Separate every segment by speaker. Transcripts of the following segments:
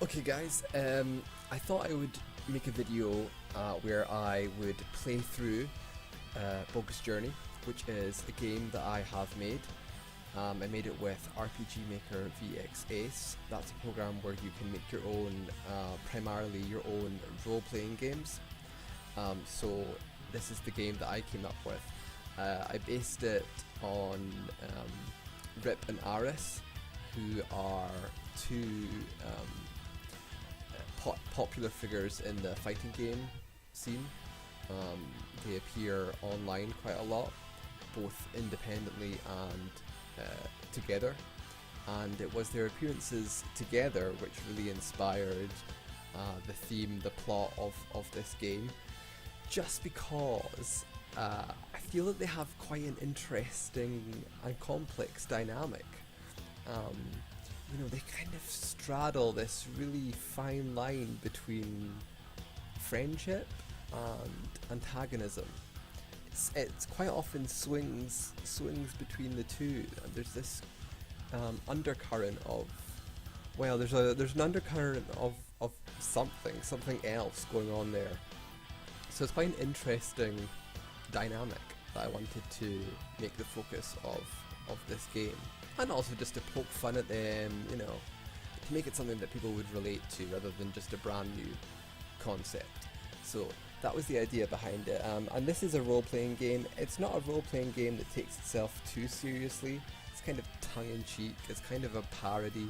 Speaker 1: Okay guys, I thought I would make a video where I would play through Bogus Journey, which is a game that I have made. I made it with RPG Maker VX Ace. That's a program where you can make your own, primarily your own role-playing games. So this is the game that I came up with. I based it on Rip and Aris, who are two popular figures in the fighting game scene. They appear online quite a lot, both independently and together. And it was their appearances together which really inspired the theme, the plot of this game. Just because I feel that they have quite an interesting and complex dynamic. They kind of straddle this really fine line between friendship and antagonism. It's quite often swings between the two, and there's this undercurrent of, well, there's an undercurrent of something else going on there. So it's quite an interesting dynamic that I wanted to make the focus of this game. And also just to poke fun at them, to make it something that people would relate to rather than just a brand new concept. So that was the idea behind it. And this is a role-playing game. It's not a role-playing game that takes itself too seriously. It's kind of tongue-in-cheek. It's kind of a parody.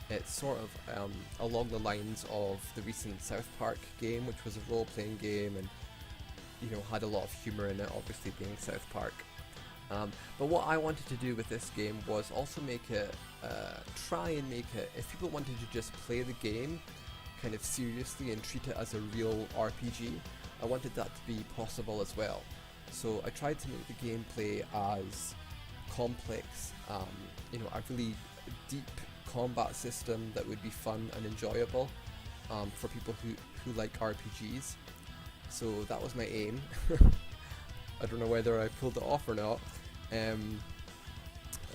Speaker 1: It's sort of along the lines of the recent South Park game, which was a role-playing game and had a lot of humour in it, obviously being South Park. But what I wanted to do with this game was also make it, try and make it, if people wanted to just play the game kind of seriously and treat it as a real RPG, I wanted that to be possible as well. So I tried to make the gameplay as complex, a really deep combat system that would be fun and enjoyable for people who like RPGs. So that was my aim. I don't know whether I pulled it off or not.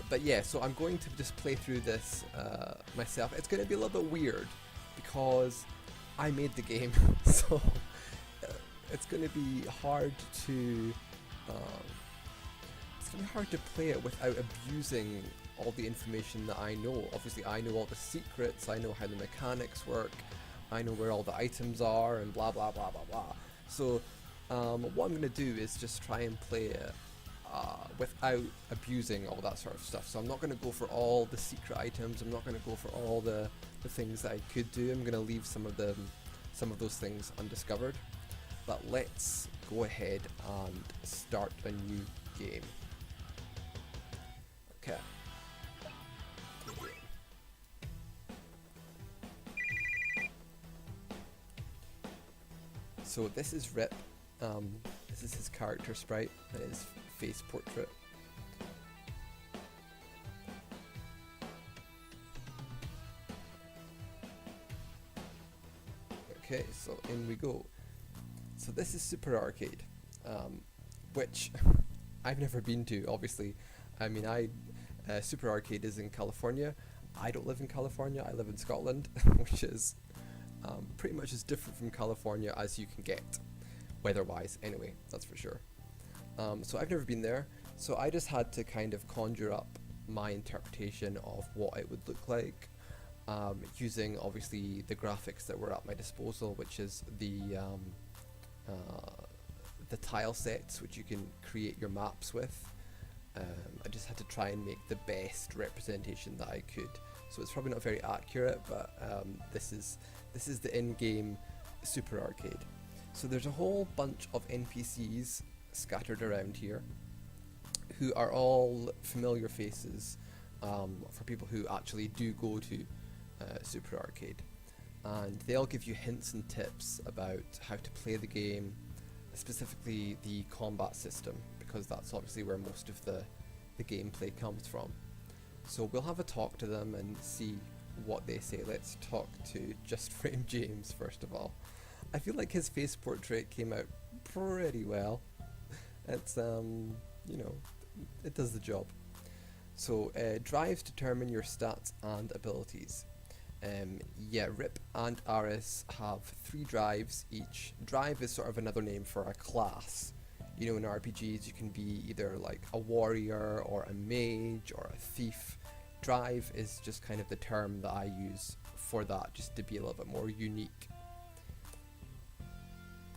Speaker 1: But yeah, so I'm going to just play through this myself. It's going to be a little bit weird because I made the game, so it's going to be hard to play it without abusing all the information that I know. Obviously, I know all the secrets. I know how the mechanics work. I know where all the items are, and blah blah blah blah blah. So what I'm going to do is just try and play it without abusing all that sort of stuff. So I'm not going to go for all the secret items. I'm not going to go for all the things that I could do. I'm going to leave some of those things undiscovered. But let's go ahead and start a new game. Okay. So this is Rip. This is his character sprite and his face portrait. Okay, so in we go. So this is Super Arcade, which I've never been to, obviously. I mean, Super Arcade is in California. I don't live in California, I live in Scotland, which is pretty much as different from California as you can get. Weather-wise, anyway, that's for sure. So I've never been there, so I just had to kind of conjure up my interpretation of what it would look like, using obviously the graphics that were at my disposal, which is the tile sets which you can create your maps with. I just had to try and make the best representation that I could. So it's probably not very accurate, but this is the in-game Super Arcade. So there's a whole bunch of NPCs scattered around here who are all familiar faces for people who actually do go to Super Arcade. And they all give you hints and tips about how to play the game, specifically the combat system, because that's obviously where most of the gameplay comes from. So we'll have a talk to them and see what they say. Let's talk to Just Frame James first of all. I feel like his face portrait came out pretty well. It's it does the job. So drives determine your stats and abilities. Yeah, Rip and Aris have 3 drives each. Drive is sort of another name for a class. You know, in RPGs, you can be either like a warrior or a mage or a thief. Drive is just kind of the term that I use for that, just to be a little bit more unique.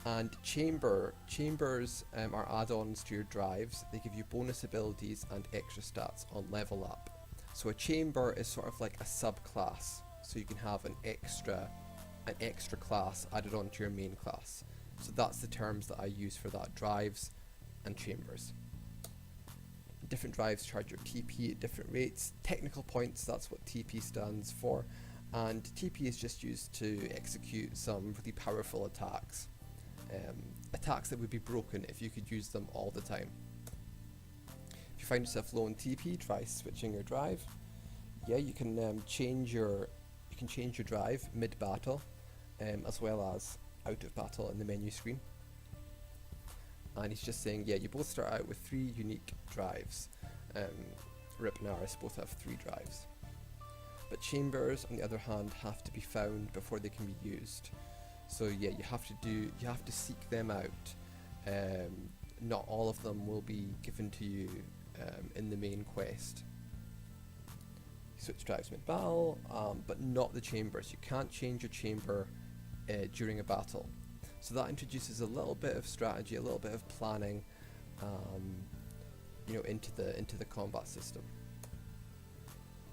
Speaker 1: And chambers are add-ons to your drives. They give you bonus abilities and extra stats on level up. So a chamber is sort of like a subclass, so you can have an extra class added on to your main class. So that's the terms that I use for that: drives and chambers. Different drives charge your TP at different rates. Technical points, that's what TP stands for, and TP is just used to execute some really powerful attacks. Attacks that would be broken if you could use them all the time. If you find yourself low on TP, try switching your drive. Yeah, you can change your drive mid-battle, as well as out of battle in the menu screen. And he's just saying, yeah, you both start out with 3 unique drives. Rip and Aris both have 3 drives. But chambers, on the other hand, have to be found before they can be used. So yeah, you have to seek them out. Not all of them will be given to you in the main quest. Switch drives mid-battle, but not the chambers. You can't change your chamber during a battle. So that introduces a little bit of strategy, a little bit of planning, into the combat system.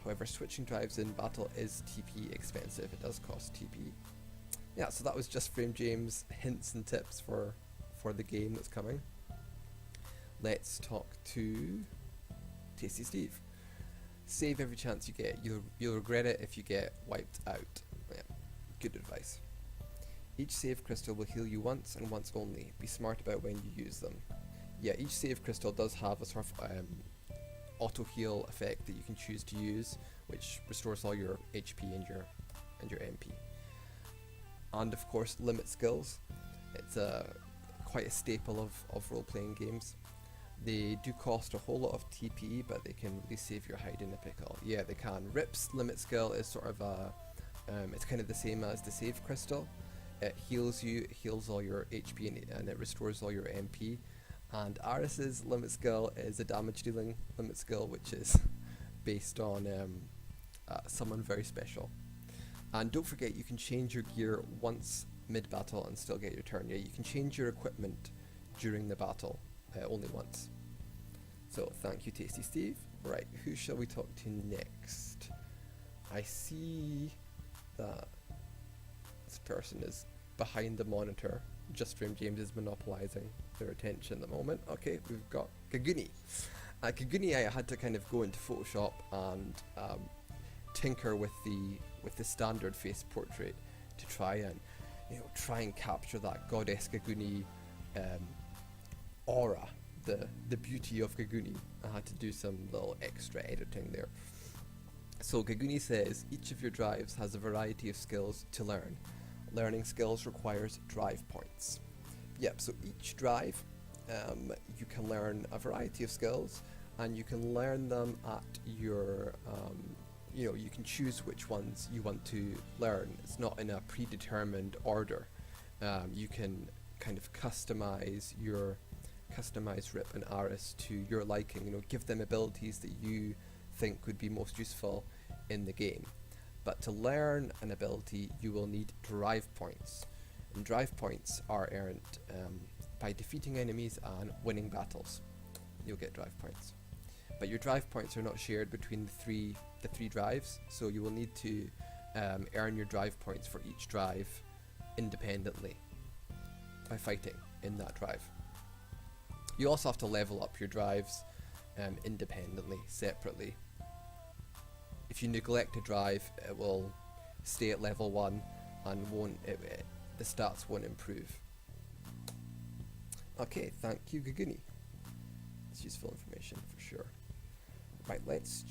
Speaker 1: However, switching drives in battle is TP expensive. It does cost TP. Yeah, so that was just Frame James' hints and tips for the game that's coming. Let's talk to Tasty Steve. Save every chance you get. You'll regret it if you get wiped out. Yeah, good advice. Each save crystal will heal you once and once only. Be smart about when you use them. Yeah, each save crystal does have a sort of auto heal effect that you can choose to use, which restores all your HP and your MP. And of course, limit skills. It's quite a staple of role-playing games. They do cost a whole lot of TP, but they can really save your hide in a pickle. Yeah, they can. Rip's limit skill is sort of it's kind of the same as the save crystal. It heals you, it heals all your HP, and it restores all your MP. And Aris's limit skill is a damage dealing limit skill, which is based on someone very special. And don't forget, you can change your gear once mid-battle and still get your turn. Yeah, you can change your equipment during the battle, only once. So thank you, Tasty Steve. Right, who shall we talk to next? I see that this person is behind the monitor. Just Frame James is monopolizing their attention at the moment. Okay, we've got Kaguni. Kaguni, I had to kind of go into Photoshop and tinker with the standard face portrait to try and capture that goddess Kaguni aura, the beauty of Kaguni. I had to do some little extra editing there. So Kaguni says each of your drives has a variety of skills to learn. Learning skills requires drive points. Yep, so each drive you can learn a variety of skills, and you can learn them at your you can choose which ones you want to learn. It's not in a predetermined order. You can kind of customize Rip and Aris to your liking, give them abilities that you think would be most useful in the game. But to learn an ability, you will need drive points. And drive points are earned by defeating enemies and winning battles. You'll get drive points. But your drive points are not shared between the three drives, so you will need to earn your drive points for each drive independently by fighting in that drive. You also have to level up your drives independently, separately. If you neglect a drive, it will stay at level 1 and the stats won't improve. Okay, thank you, Gaguni. It's useful information for sure. Right, let's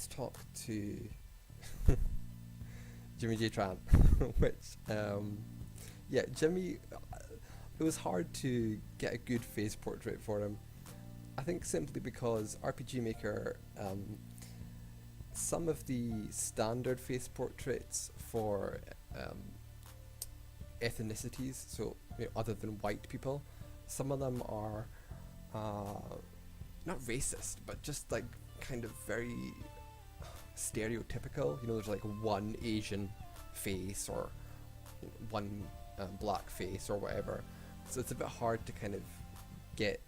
Speaker 1: talk to Jimmy J. Tran, which, Jimmy, it was hard to get a good face portrait for him. I think simply because RPG Maker, some of the standard face portraits for um, ethnicities, so other than white people. Some of them are not racist, but just like kind of very stereotypical. There's like one Asian face or one black face or whatever. So it's a bit hard to kind of get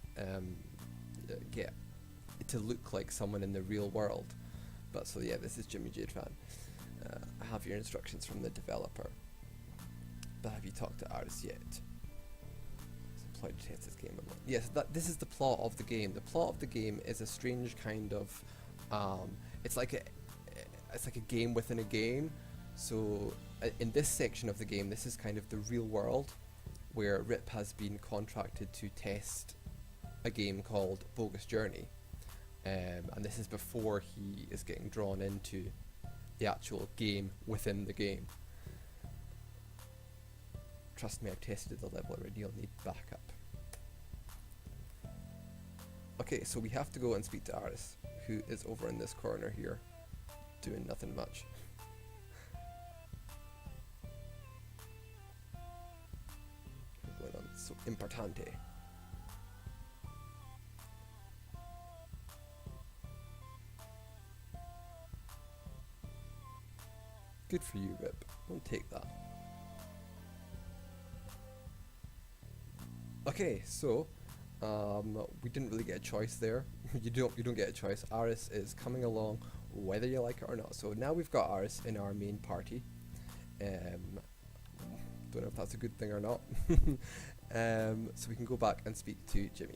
Speaker 1: get it to look like someone in the real world. But so yeah, this is Jimmy J Tran. I have your instructions from the developer. But have you talked to Aris yet? It's employed to test this game. Yes, this is the plot of the game. The plot of the game is a strange kind of it's like a game within a game. So in this section of the game, this is kind of the real world, where Rip has been contracted to test a game called Bogus Journey, and this is before he is getting drawn into the actual game within the game. Trust me, I've tested the level already, you'll need backup. Okay, so we have to go and speak to Aris, who is over in this corner here, doing nothing much. Going on so importante. Good for you, Rip. Don't take that. Okay, so we didn't really get a choice there. you don't get a choice. Aris is coming along whether you like it or not. So now we've got Aris in our main party. Don't know if that's a good thing or not. So we can go back and speak to Jimmy.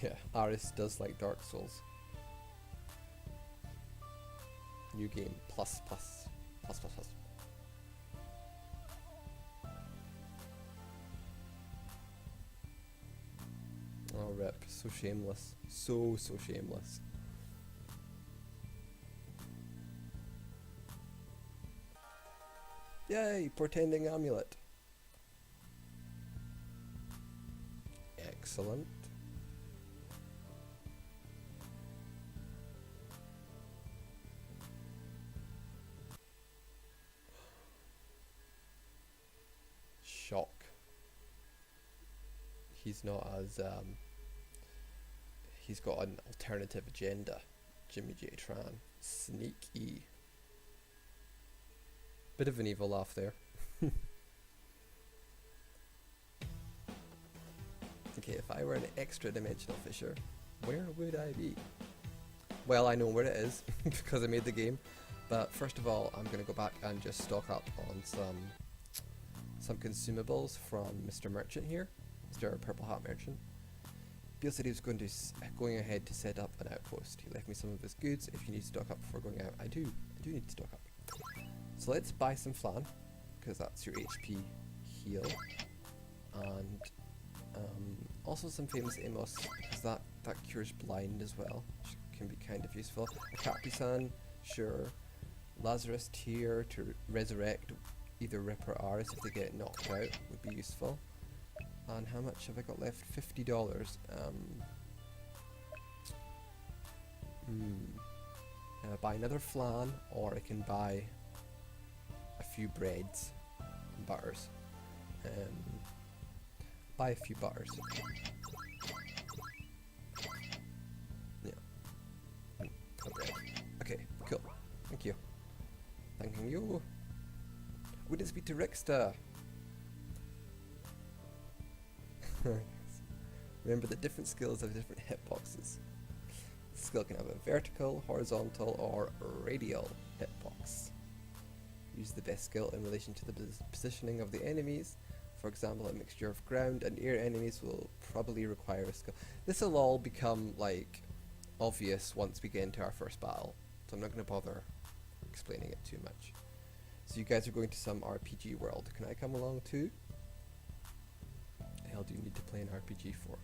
Speaker 1: Yeah, Aris does like Dark Souls. New game, plus. Oh, Rip, so shameless. So shameless. Yay, portending amulet. Excellent. Shock. He's not as he's got an alternative agenda. Jimmy J Tran. Sneaky. Bit of an evil laugh there. Okay, if I were an extra dimensional fisher, where would I be? Well, I know where it is because I made the game, but first of all I'm gonna go back and just stock up on some consumables from Mr. Merchant here, Mr. Purple Hat Merchant. Beale said he was going ahead to set up an outpost. He left me some of his goods. If you need to stock up before going out, I do need to stock up. So let's buy some flan, because that's your HP heal, and also some famous Amos, because that cures blind as well, which can be kind of useful. A Capri-Sun, sure. Lazarus Tear to resurrect either Rip or Aris if they get knocked out would be useful. And how much have I got left? $50. Buy another flan, or I can buy a few breads and butters. Buy a few butters. Yeah. A bread. Okay, cool. Thank you. Thanking you. We didn't speak to Rickster. Remember the different skills have different hitboxes. The skill can have a vertical, horizontal, or radial hitbox. Use the best skill in relation to the positioning of the enemies. For example, a mixture of ground and air enemies will probably require a skill. This will all become like obvious once we get into our first battle, so I'm not going to bother explaining it too much. So you guys are going to some RPG world. Can I come along too? The hell do you need to play an RPG for?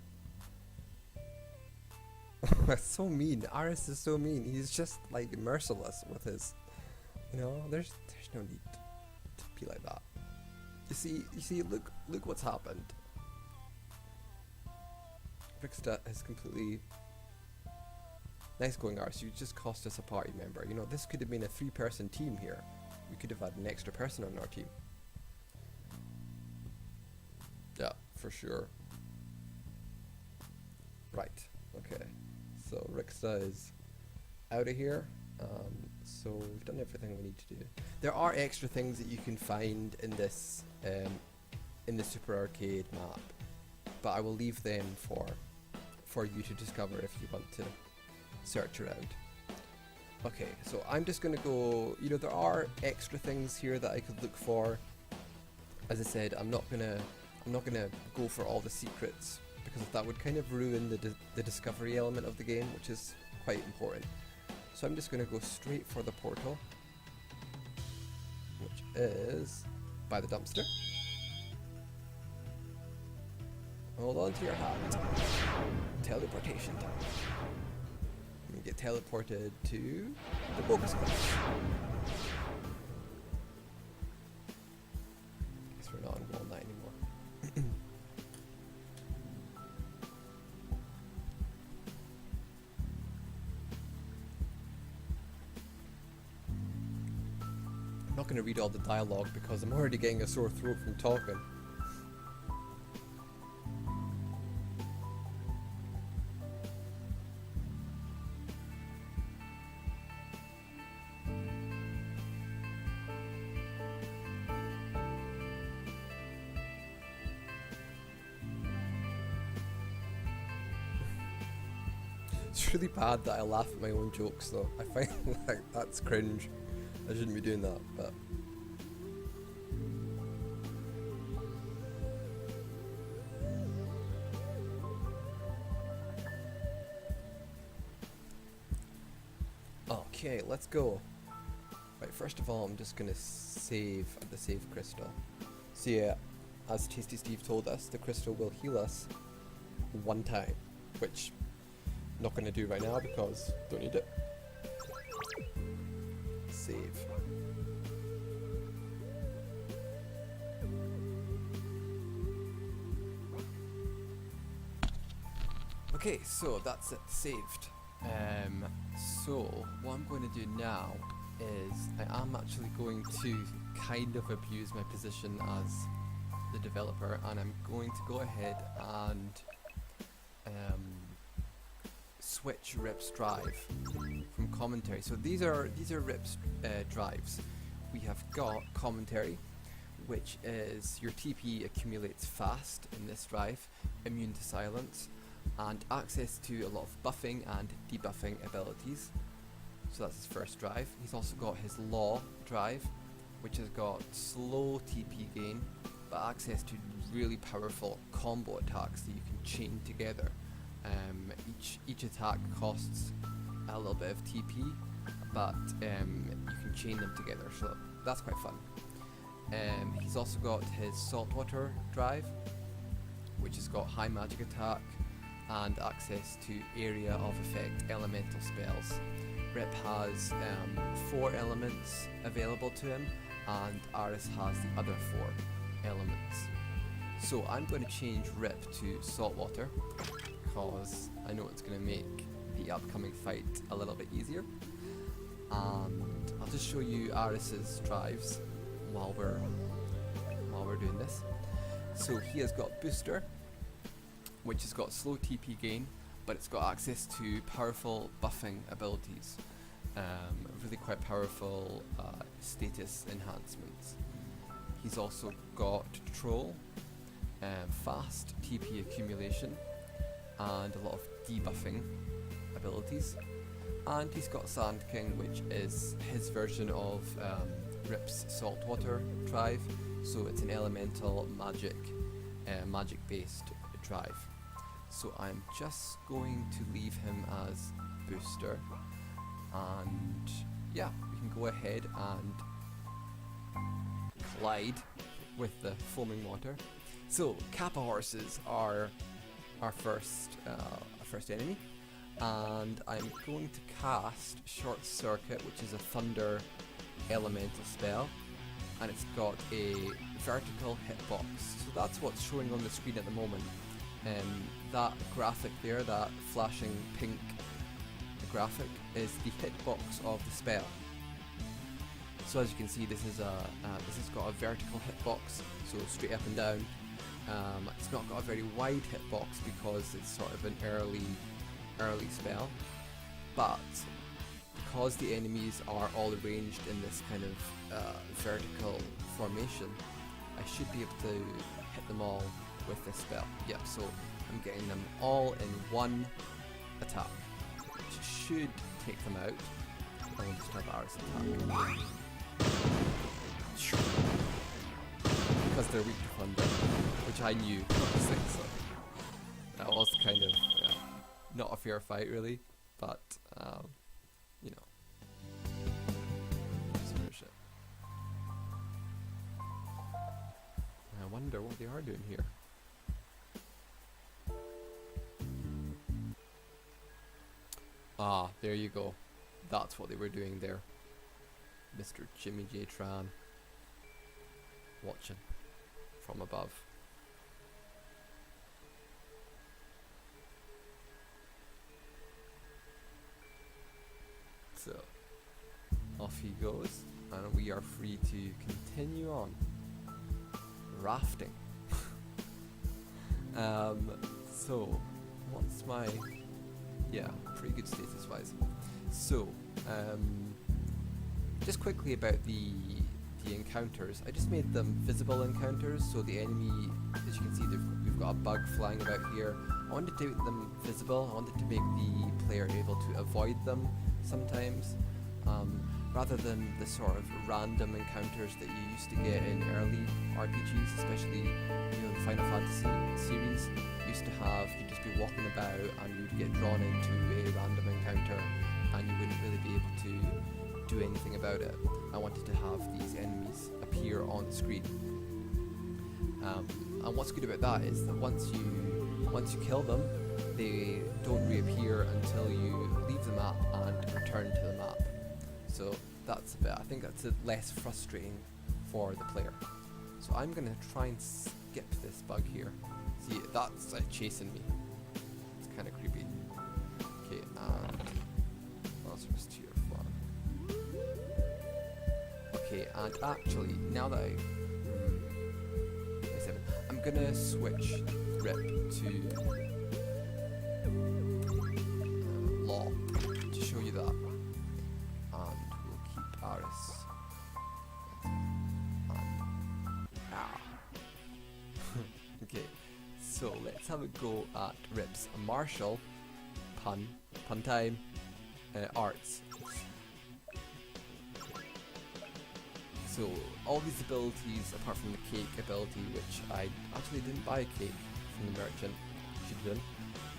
Speaker 1: That's so mean. Aris is so mean. He's just like merciless with his You know, there's no need to be like that. You see, look what's happened. Ricksta has completely... Nice going, Ars. You just cost us a party member. You know, this could have been a 3-person team here. We could have had an extra person on our team. Yeah, for sure. Right. Okay. So Ricksta is out of here. So we've done everything we need to do. There are extra things that you can find in this in the Super Arcade map, but I will leave them for you to discover if you want to search around. Okay, so I'm just gonna go. You know, there are extra things here that I could look for. As I said, I'm not gonna go for all the secrets because that would kind of ruin the discovery element of the game, which is quite important. So I'm just going to go straight for the portal, which is by the dumpster. Hold on to your hat. Teleportation time. You get teleported to the Bogus Journey. Guess we're not on wall 9 anymore. I'm not going to read all the dialogue because I'm already getting a sore throat from talking. It's really bad that I laugh at my own jokes though. I find like that's cringe. I shouldn't be doing that, but okay, let's go. Right, first of all, I'm just gonna save at the save crystal. So yeah, as Tasty Steve told us, the crystal will heal us one time, which I'm not gonna do right now because don't need it. Save. Okay, so that's it, saved. So what I'm going to do now is I am actually going to kind of abuse my position as the developer, and I'm going to go ahead and switch Rip's drive from commentary. So these are Rip's drives. We have got commentary, which is your TP accumulates fast in this drive, immune to silence, and access to a lot of buffing and debuffing abilities. So that's his first drive. He's also got his law drive, which has got slow TP gain, but access to really powerful combo attacks that you can chain together. Each attack costs a little bit of TP, but you can chain them together, so that's quite fun. He's also got his saltwater drive, which has got high magic attack and access to area of effect elemental spells. Rip has 4 elements available to him, and Aris has the other 4 elements. So I'm going to change Rip to saltwater because I know it's going to make the upcoming fight a little bit easier. And I'll just show you Aris's drives while we're doing this. So he has got Booster, which has got slow TP gain, but it's got access to powerful buffing abilities, really quite powerful status enhancements. He's also got Troll, fast TP accumulation, and a lot of debuffing abilities. And he's got Sand King, which is his version of Rip's saltwater drive, so it's an elemental magic based drive. So I'm just going to leave him as Booster, and yeah, we can go ahead and collide with the foaming water. So Kappa horses are our first enemy, and I'm going to cast Short Circuit, which is a thunder elemental spell, and it's got a vertical hitbox. So that's what's showing on the screen at the moment. That graphic there, that flashing pink graphic, is the hitbox of the spell. So as you can see, this has got a vertical hitbox, so straight up and down. It's not got a very wide hitbox because it's sort of an early spell, but because the enemies are all arranged in this kind of vertical formation, I should be able to hit them all with this spell. Yep, so I'm getting them all in one attack, which should take them out. I'll just have Aris attack. Because they're weak to thunder, which I knew, obviously, so that was kind of not a fair fight really, but you know, sort of shit. I wonder what they are doing here. Ah, there you go. That's what they were doing there. Mr. Jimmy J. Tran watching from above. So off he goes, and we are free to continue on rafting. So what's my pretty good status wise. So just quickly about the encounters. I just made them visible encounters, so the enemy, as you can see, we've got a bug flying about here. I wanted to make them visible. I wanted to make the player able to avoid them sometimes, rather than the sort of random encounters that you used to get in early RPGs, especially the Final Fantasy series. Used to have, you'd just be walking about and you'd get drawn into a random encounter and you wouldn't really be able to do anything about it. I wanted to have these enemies appear on the screen. And what's good about that is that once you kill them, they don't reappear until you leave the map and return to the map. So that's I think that's less frustrating for the player. So I'm gonna try and skip this bug here. See, that's chasing me. It's kind of creepy. Okay, and Lazarus tier 1. Okay, and actually, now that I'm gonna switch Rip to Law to show you that, and we'll keep Aris. Okay, so let's have a go at Rip's martial pun time arts. So all these abilities, apart from the cake ability, which I actually didn't buy a cake from the merchant, should have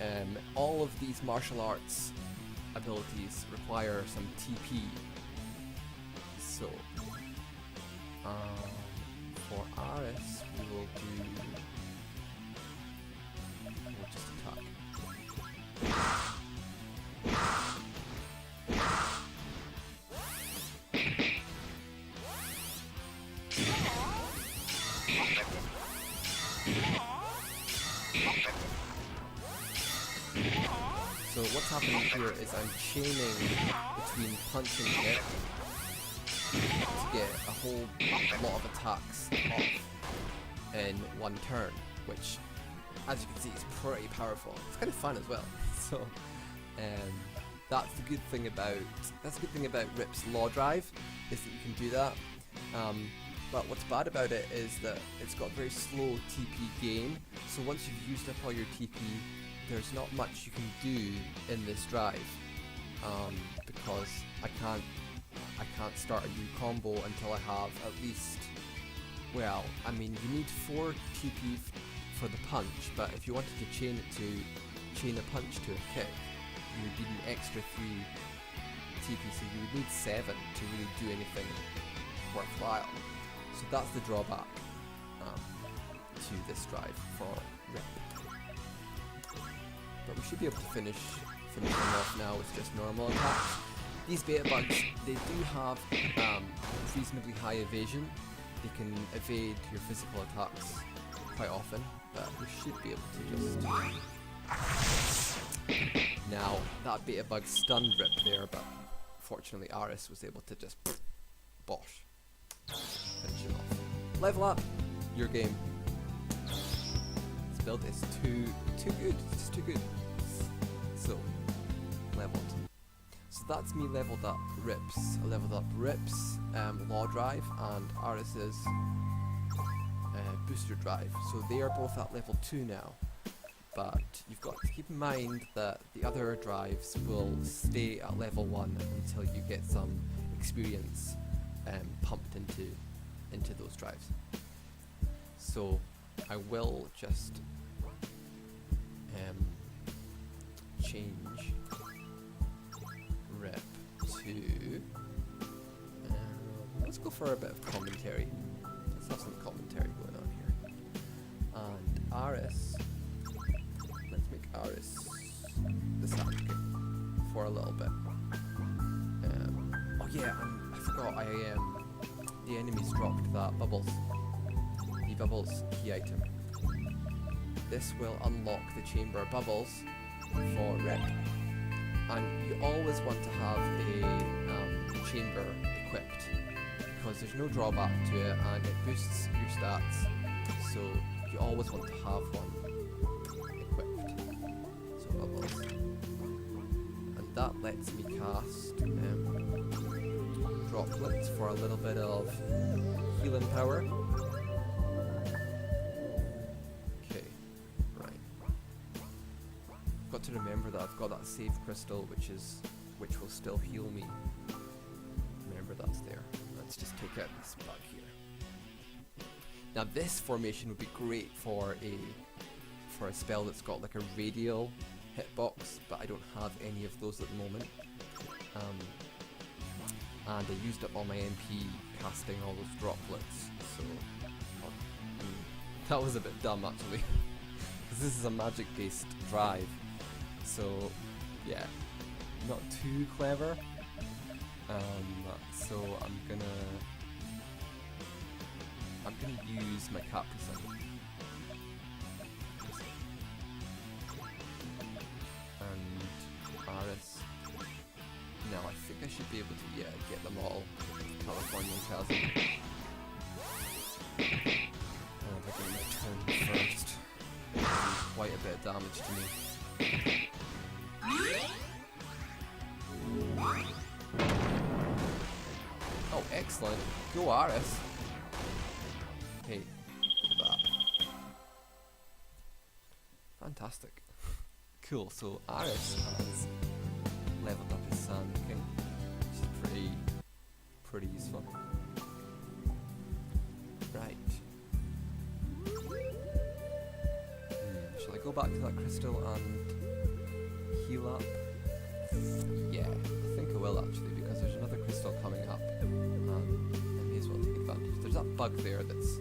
Speaker 1: done. All of these martial arts abilities require some TP. So for Aris, we'll just attack. So what's happening here is I'm chaining between punch and hit to get a whole lot of attacks off in one turn, which, as you can see, is pretty powerful. It's kind of fun as well. So that's the good thing about Rip's Law Drive, is that you can do that. But what's bad about it is that it's got very slow TP gain. So once you've used up all your TP, there's not much you can do in this drive, because I can't start a new combo until I have at least, well, I mean, you need 4 TP for the punch, but if you wanted to chain a punch to a kick, you would need an extra 3 TP, so you would need 7 to really do anything worthwhile. So that's the drawback to this drive for Rip. But we should be able to finish them off now with just normal attacks. These beta bugs, they do have reasonably high evasion. They can evade your physical attacks quite often, but you should be able to just... Now, that beta bug stunned Rip there, but fortunately Aris was able to just bosh. Finish him off. Level up! Your game. This build is too good. It's just too good. So, leveled. So that's me leveled up Rips. I leveled up Rips, Law Drive, and Aris's Booster Drive. So they are both at level 2 now. But you've got to keep in mind that the other drives will stay at level 1 until you get some experience pumped into those drives. So I will just change Rip to let's go for a bit of commentary. Let's have some commentary going on here. And Aris, let's make Aris the sidekick for a little bit. Oh yeah, I forgot the enemies dropped that bubbles. The bubbles key item. This will unlock the chamber bubbles for Rip. And you always want to have a chamber equipped, because there's no drawback to it and it boosts your stats, so you always want to have one equipped. So bubbles. And that lets me cast droplets for a little bit of healing power. Okay, right. Got to remember that I've got that save crystal which will still heal me. Remember that's there. Let's just take out this bug here. Now this formation would be great for a spell that's got like a radial hitbox, but I don't have any of those at the moment. And I used up all my MP casting all those droplets, so that was a bit dumb actually, because this is a magic based drive, so yeah, not too clever. So I'm gonna use my Capricine. And Aris. Now I think I should be able to get them all. Californian Chasm. Oh, they're getting my turn first. Quite a bit of damage to me. Oh, excellent. Go Aris. Hey, look at that. Fantastic. Cool, so Aris has leveled up his Sand King, which is pretty useful. Right. Shall I go back to that crystal and heal up? Yeah, I think I will actually, because there's another crystal coming up, and I may as well take advantage. There's that bug there that's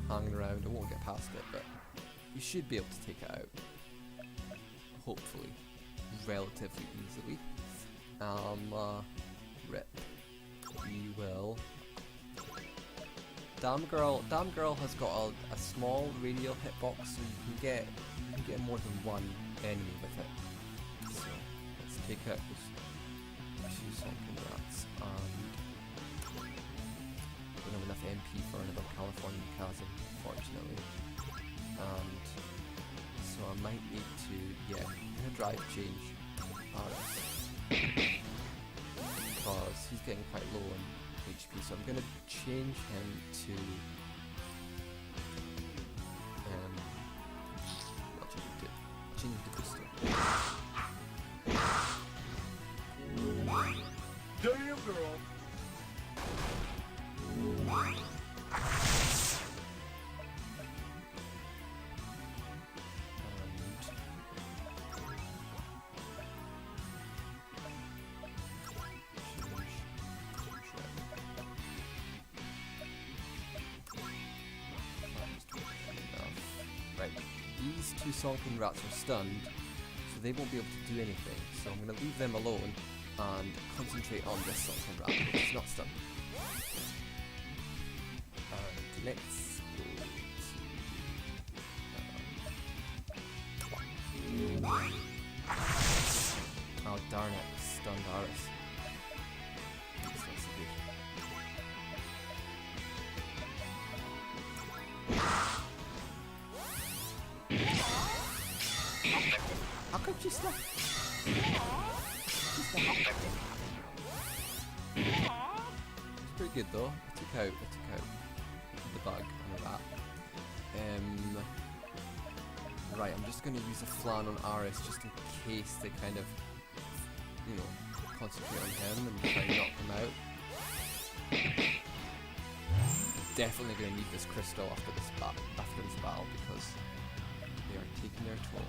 Speaker 1: hanging around. I won't get past it, but you should be able to take it out. Hopefully, relatively easily. Rip. We will. Damn Girl has got a small radial hitbox, so you can get more than one enemy with it. So let's take out those 2 sunken rats, and we don't have enough MP for another Californian Chasm, unfortunately. And so I might need to, I'm gonna drive change Aris, because he's getting quite low on HP, so I'm gonna change him to what should I do? Change him to Booster.
Speaker 2: Damn girl!
Speaker 1: Right, these 2 sunken rats are stunned, so they won't be able to do anything, so I'm going to leave them alone and concentrate on this sunken rat, which is not stunned. let's go to... oh darn it, stunned Aris. That's not so good. How come she stuck? It's pretty good though. I took out the bug and the rat. Right, I'm just going to use a flan on Aris just in case they kind of, you know, concentrate on him and try and knock him out. Definitely going to need this crystal after this battle because they are taking their toll.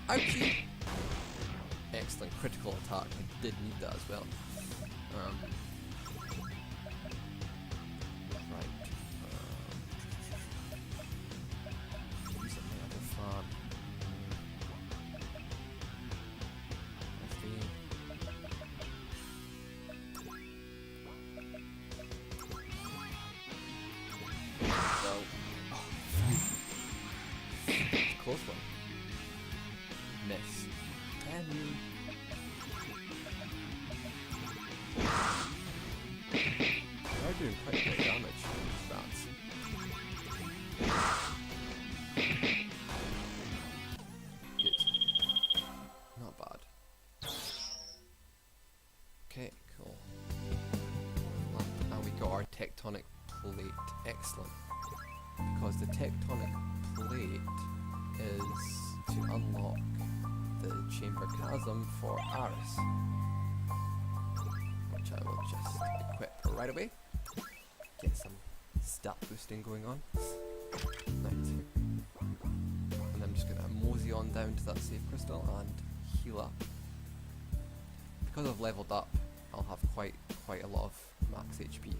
Speaker 1: Ouchie! Excellent critical attack. I did need that as well. Right. Use another fan. Close one. Miss. Damn you. They are doing quite a bit of damage to these rats. Good. Not bad. Okay, cool. And we got our tectonic plate. Excellent. Because the tectonic plate is to unlock the chamber chasm for Aris, which I will just equip right away. Get some stat boosting going on. Right. And I'm just gonna mosey on down to that save crystal and heal up. Because I've leveled up, I'll have quite a lot of max HP.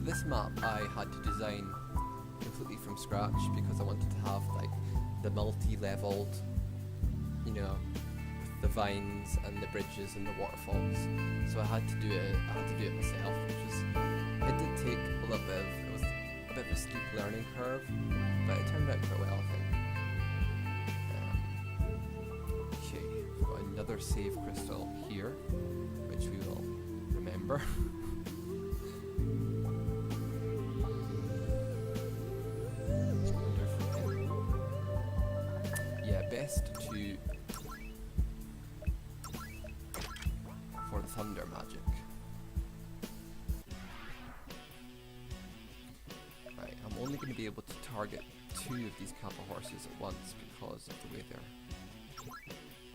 Speaker 1: This map I had to design completely from scratch because I wanted to have like the multi-leveled, you know, with the vines and the bridges and the waterfalls. So I had to do it myself, it did take a little bit of, it was a bit of a steep learning curve, but it turned out quite well, I think. Okay, we've got another save crystal here, which we will remember. Best to for the thunder magic. Right, I'm only going to be able to target 2 of these Kappa horses at once because of the way they're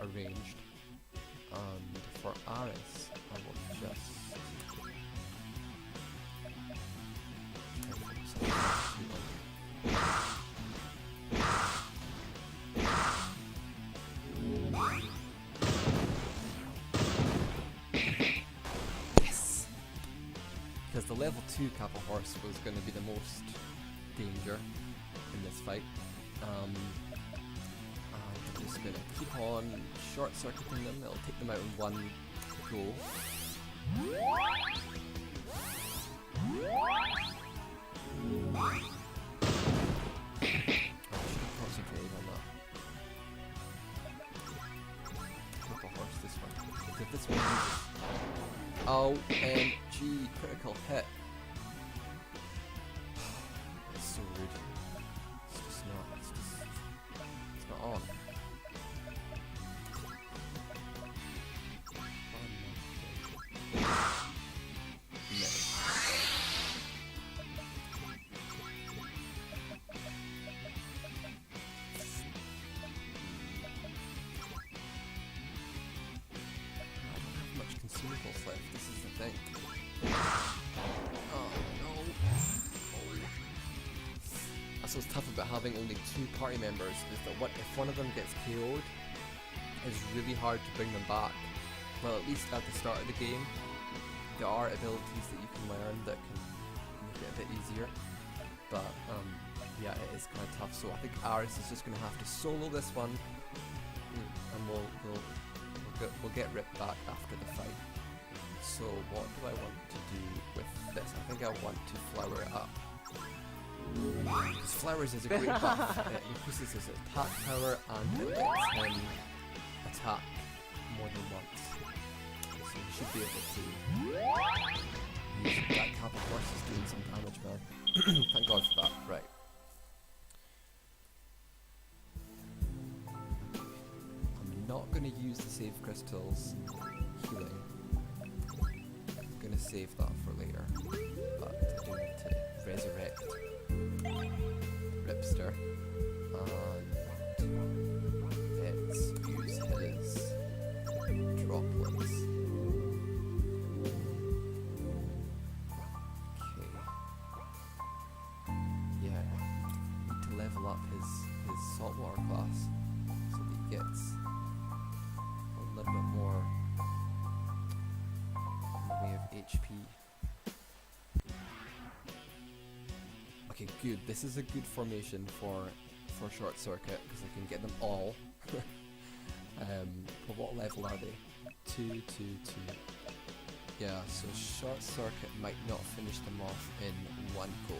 Speaker 1: arranged. And for Aris, I will just because the level 2 Kappa horse was going to be the most danger in this fight. I'm just going to keep on short-circuiting them, it'll take them out in one go. I should have concentrated on that. Kappa horse this one. If this one uses OMG, critical hit. It's so rude. It's just not, it's not on. Consumables left, this is the thing. That's what's tough about having only 2 party members, is that if one of them gets KO'd, it's really hard to bring them back. Well, at least at the start of the game, there are abilities that you can learn that can make it a bit easier. But yeah, it is kind of tough. So I think Aris is just going to have to solo this one, and we'll get ripped back after the fight. So what do I want to do with this? I think I want to flower it up. Because flowers is a great buff. It increases his attack power and it lets him attack more than once. So he should be able to use that cap. Of course is doing some damage, man. Thank God for that. Right. I'm not going to use the save crystals healing. I'm going to save that for later. But I do need to resurrect Ripster and let's use his droplets. Okay. Yeah, need to level up his saltwater class so that he gets a little bit more in the way of HP. Okay, good. This is a good formation for Short Circuit because I can get them all. But what level are they? 2, 2, 2. Yeah, so Short Circuit might not finish them off in one go.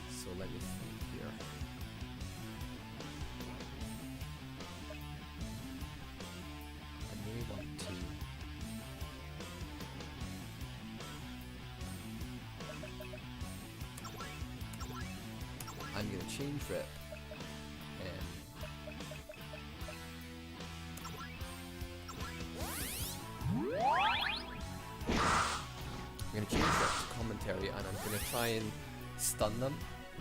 Speaker 1: So let me think here. I may want to. I'm going to change Rip I'm going to change Rip to commentary and I'm going to try and stun them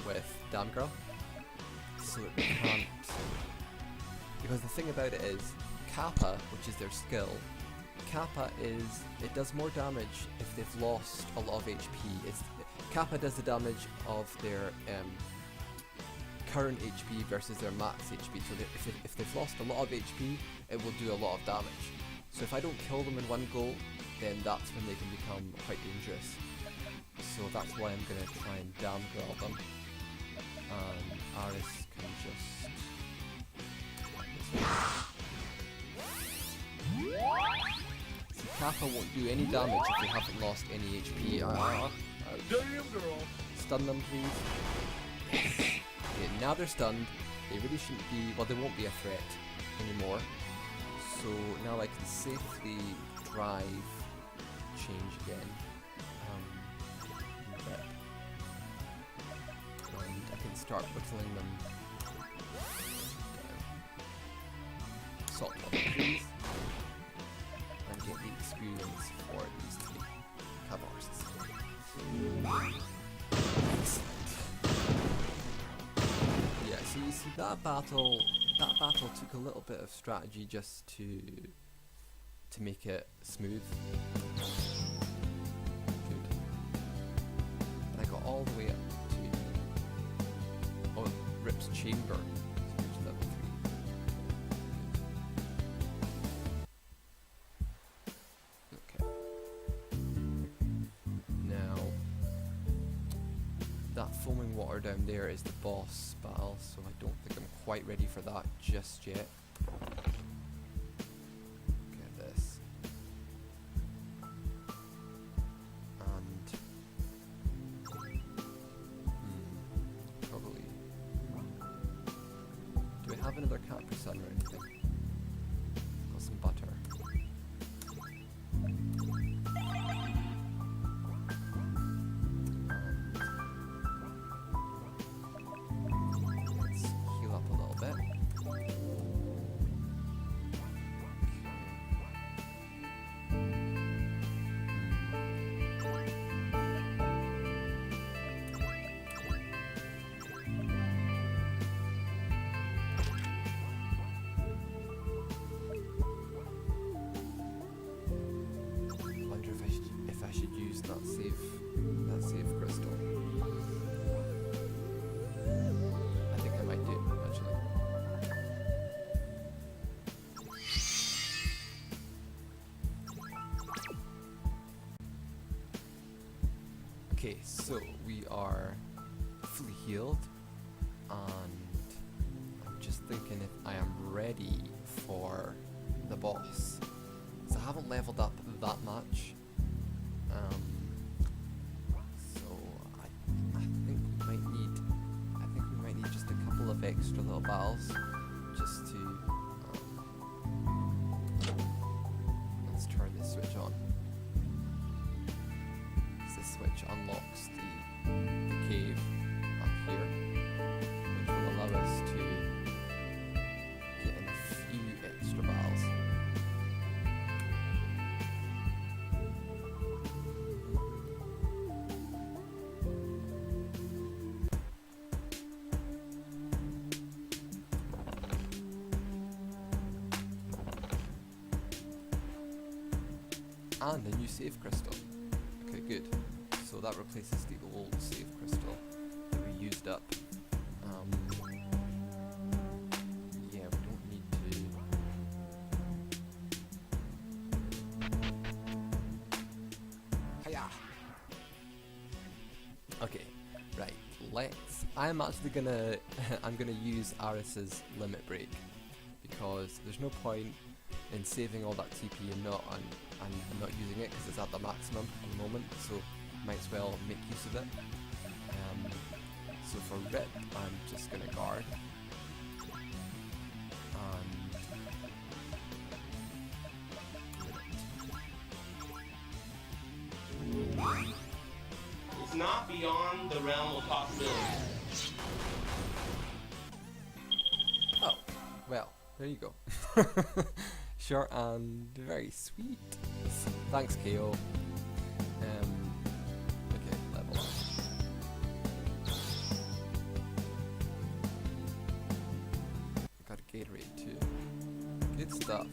Speaker 1: with Damn Girl so that they can't, because the thing about it is Kappa, which is their skill, Kappa it does more damage if they've lost a lot of HP. Kappa does the damage of their current HP versus their max HP. So if they've lost a lot of HP, it will do a lot of damage. So if I don't kill them in one go, then that's when they can become quite dangerous. So that's why I'm going to try and Damn Girl them. And Aris can just... See, Kappa won't do any damage if they haven't lost any HP.
Speaker 2: Damn girl!
Speaker 1: Stun them, please. Yes. Okay, now they're stunned. They really shouldn't be... Well, they won't be a threat anymore. So now I can safely drive change again. And I can start whittling them down. Salt water, please. And get the experience for these 3 cavalries. Yeah, so you see that battle took a little bit of strategy just to make it smooth. Good. And I got all the way up to Rip's chamber. So there's level 3. Okay. Now that foaming water down there is the boss battle, so I don't think I'm quite ready for that just yet. Get this. And probably. Do we have another cat person or anything? Got some butter. save crystal. I think I might do, actually. Okay, so we are fully healed, and I'm just thinking if I am ready for the boss. So I haven't leveled up that much. So I think we might need just a couple of extra little battles just to let's turn this switch on. This switch unlocks the cave up here, which will allow us to get in a few extra battles. And a new save crystal. Okay, good. So that replaces the old save crystal that we used up. Yeah, we don't need to. Hiya! Okay, right. I'm actually gonna. I'm gonna use Aris's limit break because there's no point in saving all that TP and not using it because it's at the maximum at the moment. So might as well make use of it. So for Rip, I'm just gonna guard.
Speaker 3: It's not beyond the realm of possibility.
Speaker 1: Oh, well, there you go. Short and very sweet. Thanks, KO. Okay, level up. Got a Gatorade too. Good stuff.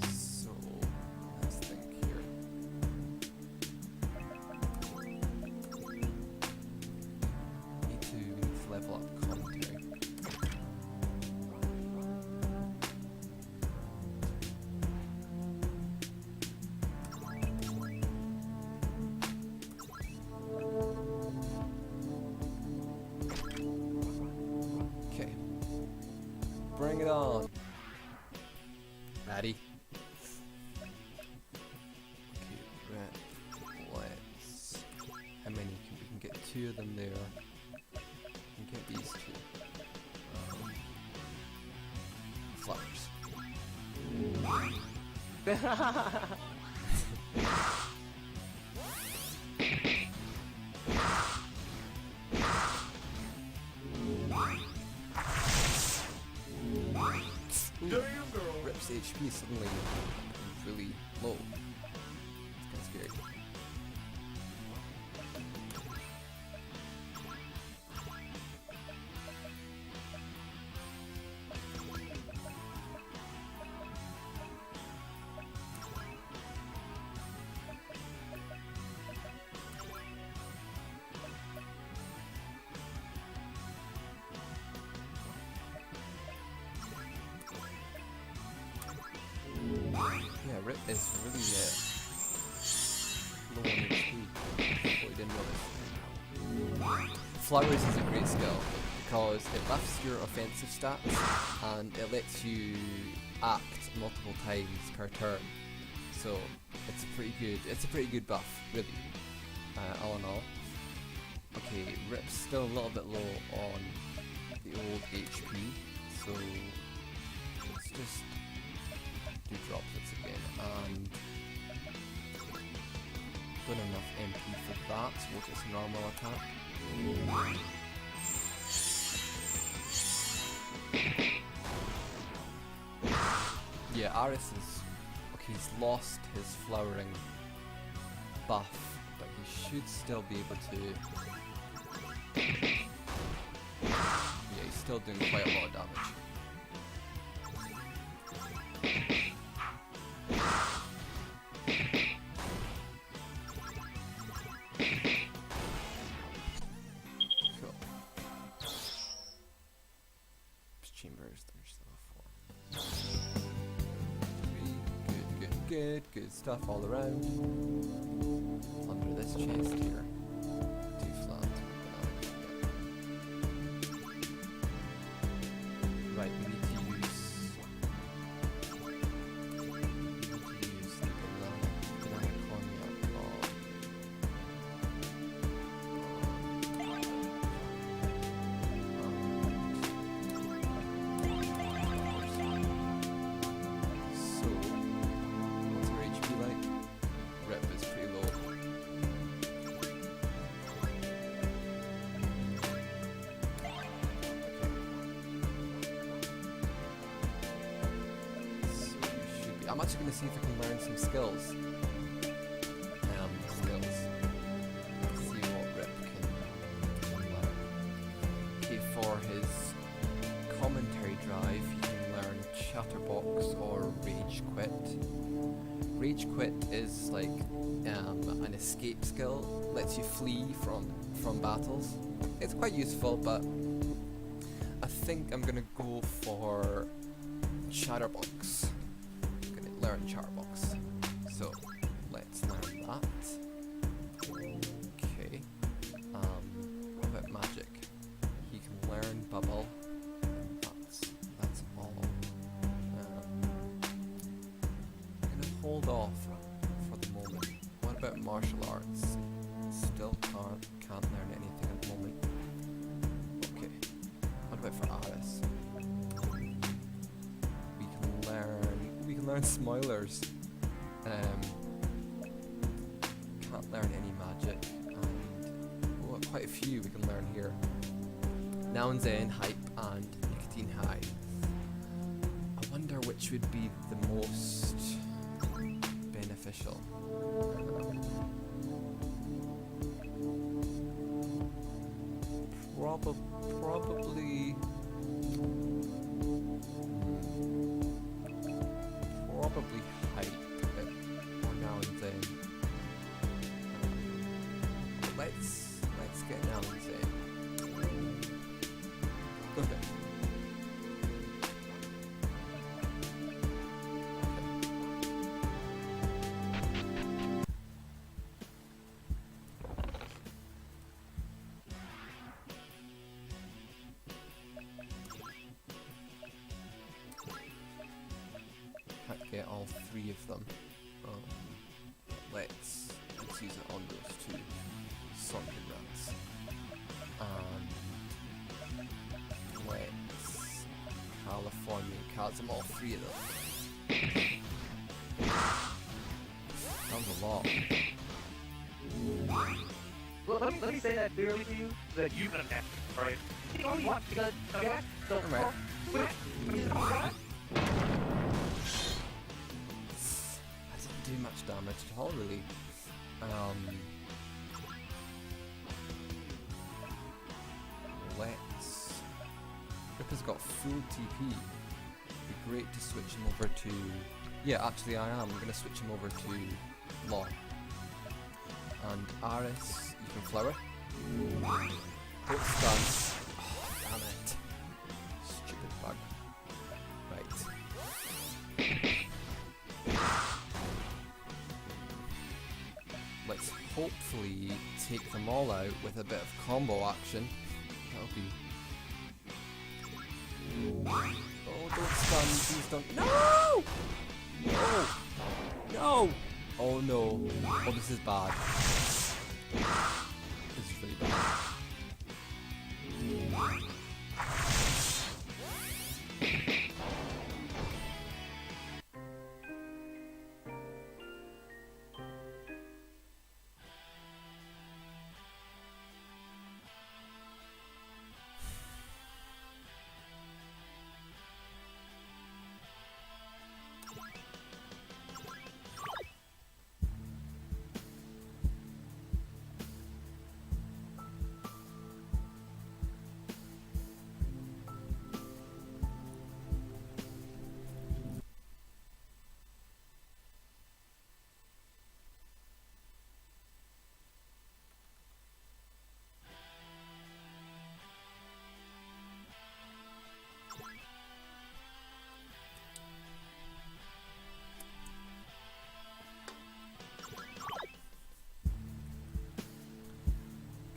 Speaker 1: So let's think here. Need to level up commentary. Bring it on, Maddie. Okay, right. Let's. How many we can get? 2 of them there. We can get these 2. Flowers.
Speaker 2: Damn, girl.
Speaker 1: Rip's HP suddenly really low. It's kind of scary. Yeah, Rip is really low on HP. Well, didn't notice. Flowers is a great skill because it buffs your offensive stats and it lets you act multiple times per turn. So it's a pretty good buff, really. All in all. Okay, Rip's still a little bit low on the old HP, so let's just do droplets again, and done enough MP for that, so we'll just normal attack. Yeah, Aris is... okay, he's lost his flowering buff, but he should still be able to... yeah, he's still doing quite a lot of damage. Cool. Chambers, there's level 4. 3, good stuff all around. Under this chest here. 2 flat. Right, we need to use the banana cognac ball. So, what's our HP like? Rep is pretty low. I'm actually going to see if I can learn some skills. See what Rip can learn. Okay, for his commentary drive, you can learn Chatterbox or Rage Quit. Rage Quit is like an escape skill, lets you flee from battles. It's quite useful, but I think I'm going to go for Chatterbox. Learn Chatterbox. So let's learn that. Okay. What about magic? He can learn bubble. That's all. I'm gonna hold off for the moment. What about martial arts? Still can't learn anything at the moment. Okay. What about for Aris? We can learn Smoilers. Can't learn any magic, and quite a few we can learn here. Noun Zen, Hype, and Nicotine High. I wonder which would be the most beneficial. Probably. Probably Hype or Now and Then. Let's get Now and Then. Okay. Get all 3 of them. Let's use it on those 2 sorted rats. Let's California Chasm all 3 of them. That was a lot.
Speaker 2: Well, let me say that clearly to you, so that you can understand, right? You only want to get so
Speaker 1: Alright. Do much damage at all, really. Let's. Rip has got full TP. It'd be great to switch him over to. Yeah, actually, I am. I'm gonna switch him over to Law. And Aris, you can flower. Don't stun. Oh, damn it. Stupid bug. Right. Let's hopefully take them all out with a bit of combo action. That'll be... Oh, don't stun, please don't... No! No! No! Oh no. Oh, this is bad. This is really bad.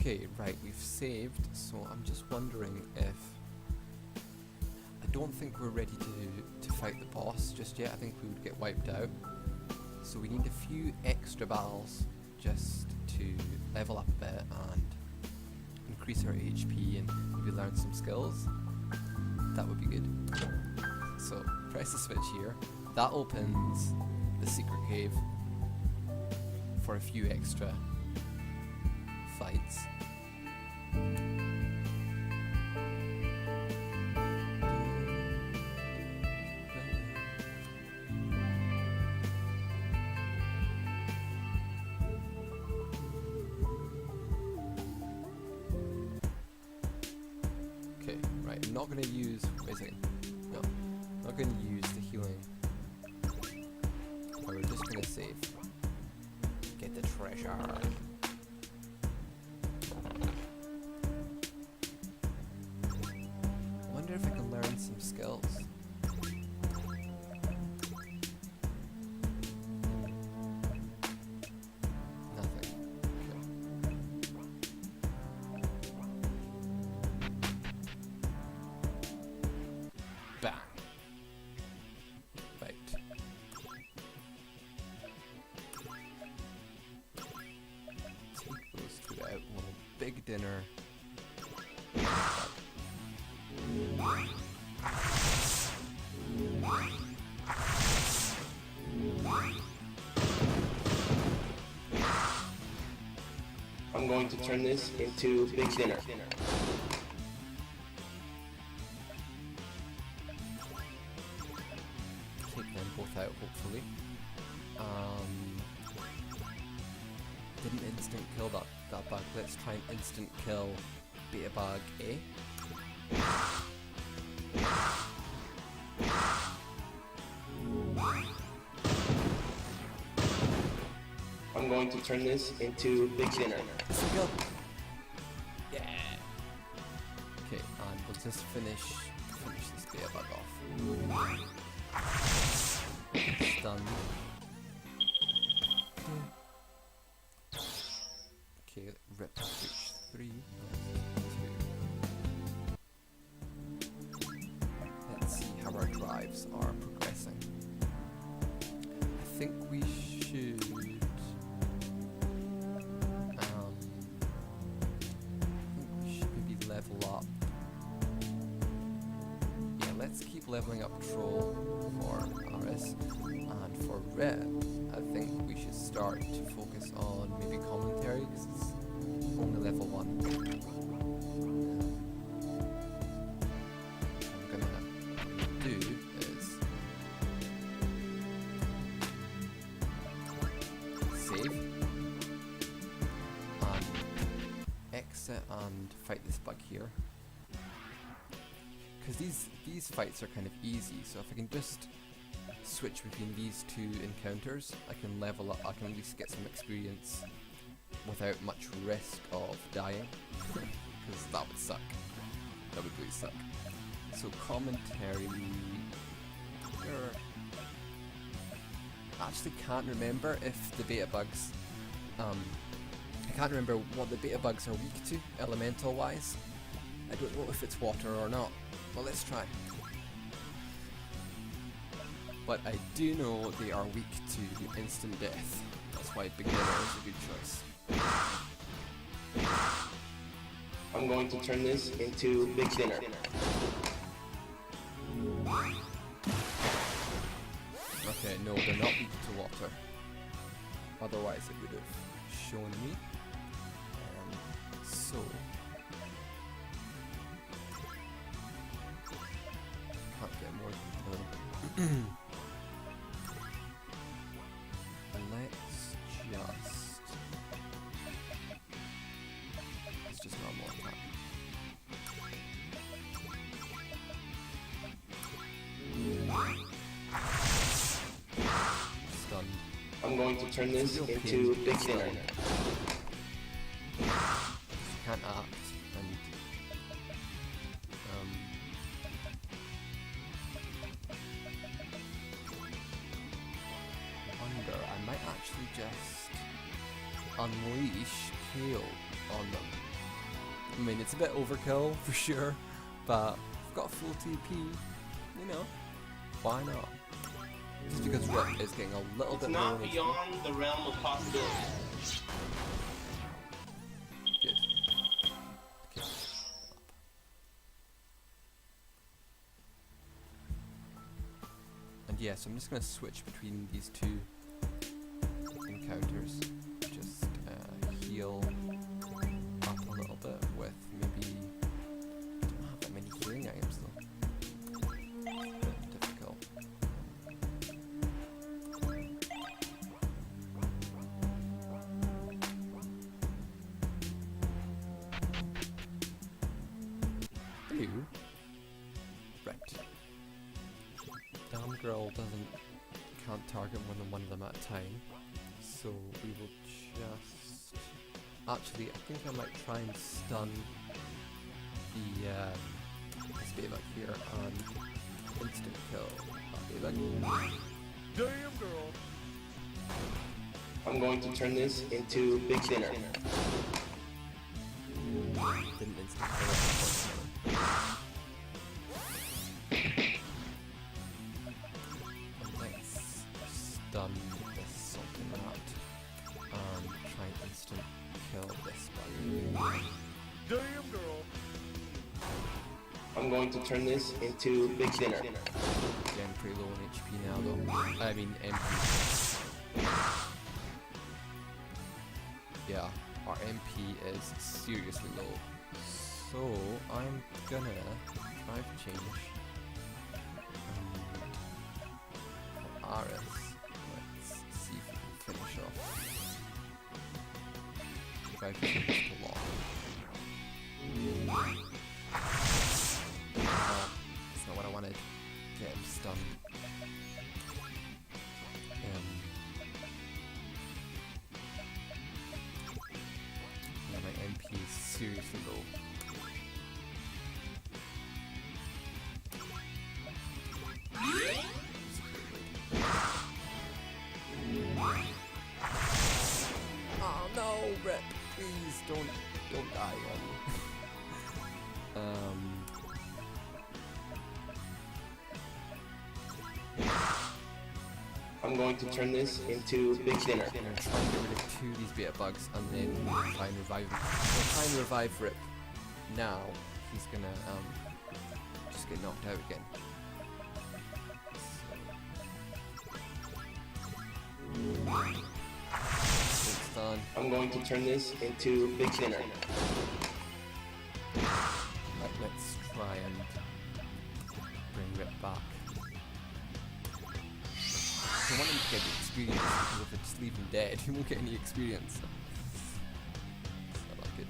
Speaker 1: Okay, right, we've saved, so I'm just wondering if... I don't think we're ready to fight the boss just yet. I think we would get wiped out. So we need a few extra battles just to level up a bit and increase our HP and maybe learn some skills. That would be good. So press the switch here. That opens the secret cave for a few extra fights. Okay, right, I'm not going to use... Wait, no, I'm not going to use the healing. But we're just going to save. Get the treasure. I wonder if I can learn some skills. Nothing. Okay. Bang. Right. Take those two out. Little big dinner.
Speaker 3: I'm going to turn this into big dinner.
Speaker 1: Take them both out, hopefully. Didn't instant kill that bug. Let's try and instant kill Beta Bug A.
Speaker 3: I'm going to turn this into big dinner.
Speaker 1: Instant kill. Yeah. Okay, and we'll just finish this Beta Bug off. Stunned. Okay, rip reach 3. Let's see how our drives are progressing. I think we should maybe level up. Yeah, let's keep leveling up Troll for RS, and for Red, I think we should start to focus on maybe commentary, because it's only level 1. What I'm gonna do is save and exit and fight this bug here. Because these fights are kind of easy, so if I can just switch between these two encounters, I can level up, I can at least get some experience without much risk of dying, because that would suck. That would really suck. So commentary... I actually can't remember if the beta bugs... I can't remember what the beta bugs are weak to, elemental wise. I don't know if it's water or not. Well, let's try. But I do know they are weak to instant death. That's why Big Dinner is a good choice.
Speaker 3: I'm going to turn this into big dinner.
Speaker 1: Okay, no, they're not weak to water. Otherwise it would have shown me. So... can't get more detail. Let's just normal attack. Stunned.
Speaker 3: I'm going to turn this into big dinner.
Speaker 1: Can't act and wonder I might actually just unleash Kale on them. I mean, it's a bit overkill for sure, but I've got full TP, you know, why not? Just because Rip is getting a little
Speaker 3: It's
Speaker 1: bit more
Speaker 3: not beyond the realm of possibility.
Speaker 1: Good. Okay. And yeah, so I'm just going to switch between these two encounters. Just heal up a little bit with maybe... I don't have that many healing items though. Bit difficult. Hello. Right. Damn girl can't target more than one of them at a time, so we will just... Actually, I think I might try and stun the this baby here and instant kill that baby.
Speaker 2: Damn girl.
Speaker 3: I'm going to turn this into big dinner.
Speaker 1: Didn't instant kill it, unfortunately. Let's stun this Sultan Rat and try and instant kill this buggy.
Speaker 2: Damn girl.
Speaker 3: I'm going to turn this into big dinner.
Speaker 1: Again, pretty low on HP now though. I mean MP. Yeah, our MP is seriously low. So I'm gonna try to change Aris. Let's see if we can finish off. Try to change to Law. That's not what I wanted. Get him stunned. Yeah, my MP is seriously low. Oh no, Rip! Please don't die on me.
Speaker 3: I'm going to turn this into big dinner.
Speaker 1: I'm gonna try and get rid of two of these beta bugs and then try and revive him. I'll try and revive Rip. Now he's gonna just get knocked out again. It's done.
Speaker 3: I'm going to turn this into big dinner.
Speaker 1: Right, let's try and bring Rip back. I want him to get the experience because if I just leave him dead, he won't get any experience. It's not that good.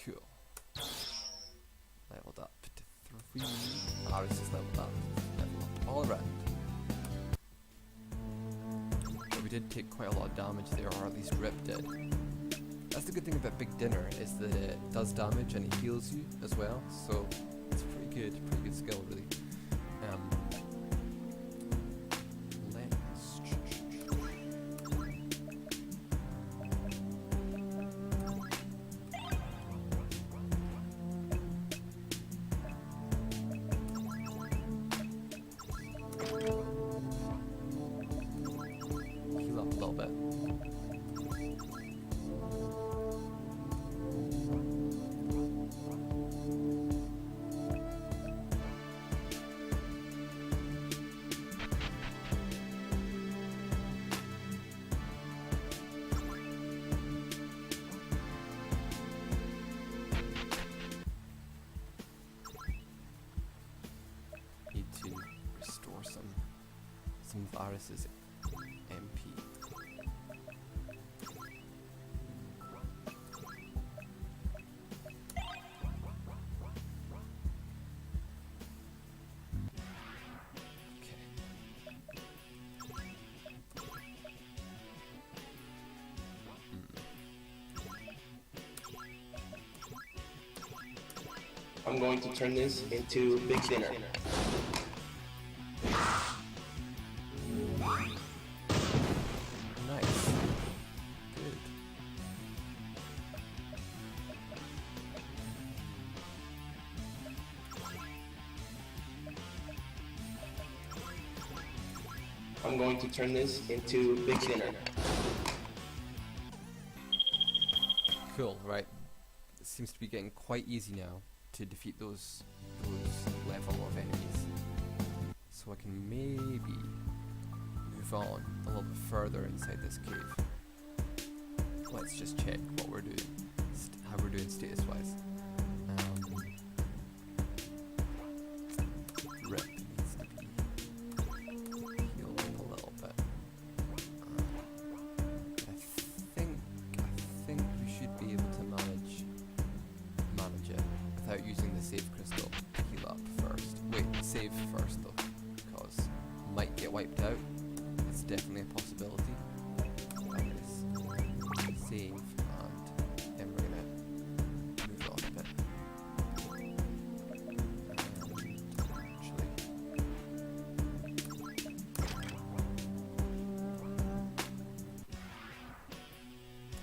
Speaker 1: Good. Cool. Leveled up to 3. Aris is leveled up. Level up all around. But we did take quite a lot of damage there, or at least Rip did. That's the good thing about Big Dinner, is that it does damage and it heals you as well, so it's pretty good skill really. Let's... heal up a little bit. Need to restore some of Aris's MP.
Speaker 3: I'm going to turn this into big dinner. I'm going to turn this into big dinner.
Speaker 1: Cool, right. It seems to be getting quite easy now to defeat those level of enemies. So I can maybe move on a little bit further inside this cave. Let's just check what we're doing, how we're doing status-wise. Rip needs to be healed up a little bit. I think we should be able to manage it without using the save crystal to heal up first. Wait, save first though, because might get wiped out. It's definitely a possibility. Save, and then we're gonna move on a bit. Actually,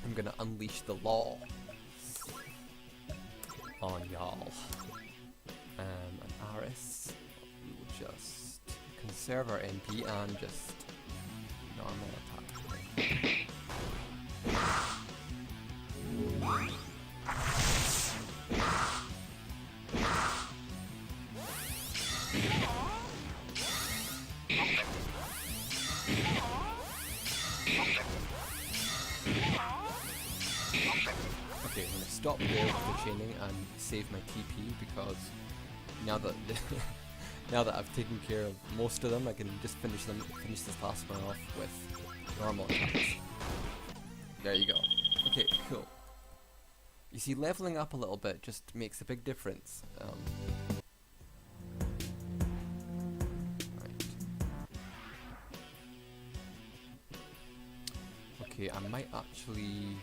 Speaker 1: I'm gonna unleash the law on y'all. And Aris, we will just conserve our MP and just normal attack. Okay, I'm gonna stop there with the chaining and save my TP because now that now that I've taken care of most of them, I can just finish this last one off with normal attacks. There you go. Okay, cool. You see, leveling up a little bit just makes a big difference. Right. Okay, I might actually